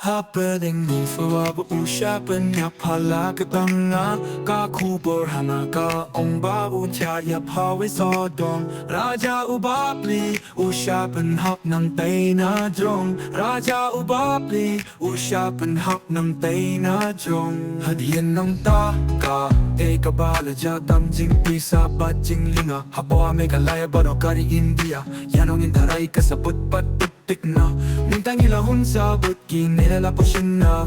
Happening for ushapan ya pala katanga ka kubor hana ka omba ucha ya pawi sodong Raja ubabli ushapan hap ng tay na drong Raja ubabli ushapan hap ng tay na drong Hadiyan ng taka kabala jatang jing pisa bat jing linga Hapo ame kalaya baro kari India Yanong intaray kasabot patutik na Mintang ilahun sabot kinela po siya na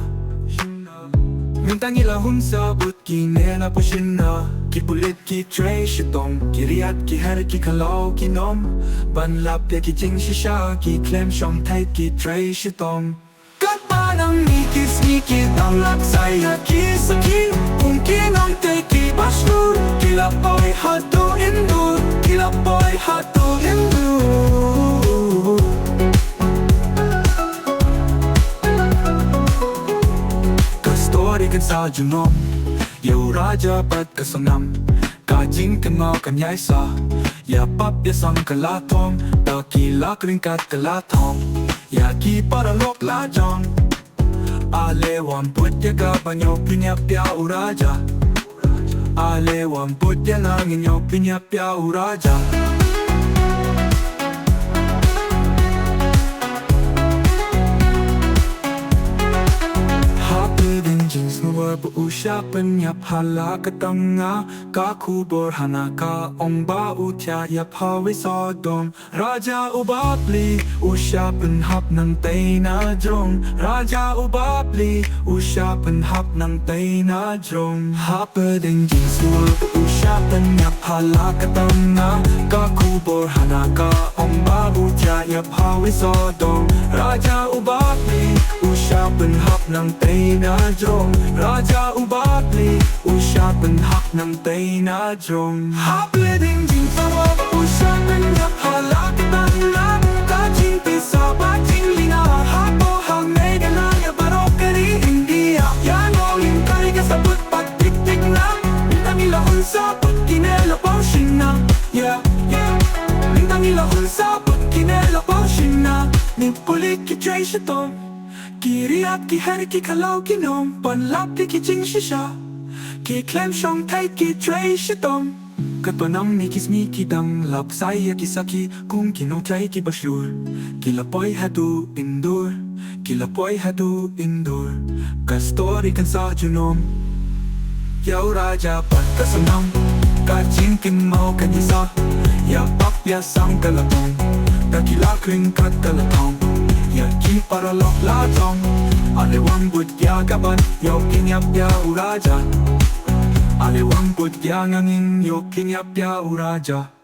Mintang ilahun sabot kinela po siya na Kipulit ki tray shitong Kiriat ki her ki kalaw kinom Banlap ya ki jing shisha Ki klem shong tight ki tray shitong Katmanang nikis-nikit ang laksay at kisaki Kung kinang teki baslur Kilapoy hato indur Kilapoy hato indur Kastori kan sa junom Yo raja pat kasanam Kajing kan mau kan yaisa Ya pap ya sang kalatong Takilak ringkat kalatong Yaki para lok lajong Alewan putya ka banyo pinyapya uraja Alewan putya lang inyo pinyapya uraja Jeans nuwa usyapan yap hala katanga Ka kubor hana ka omba utya yap hawi sodom Raja ubabli usyapan hap ng tay na drong Raja ubabli usyapan hap ng tay na drong Happening jeans nuwa usyapan yap hala katanga Ka kubor hana ka omba utya yap hawi sodom Raja ubabli usyapan hap ng tay na drong Raja ubabli usyapan hap ng tay na drong Happening jing sawa usyapan yap hala katanga Kajing pisa bating lina Hapo hang mega na ya barokari India Yan oling kari kasabot patik-tik na Lintang ilahon sabot kinela potion na Yeah, yeah Lintang ilahon sabot kinela potion na Nipulit ki tray shitong Kiriat ki her ki kalaw kinom Panlap di ki jing shisha Ki klem shong tight ki tray shitong Katpanang nikis-nikit ang lapsay ya kisaki Kung kinutay ki basyur Kilapoy hatu indur Kilapoy hatu indur Kastori kan sa junom Yaw raja pat kasanam Kajing kin mau kan isa Ya pap ya sang kalatong Kakilak ring kat kalatong Yaki para lok latong Alewang budya gaban Yo kinyap ya uraja Alewang budya ngangin Yo kinyap ya uraja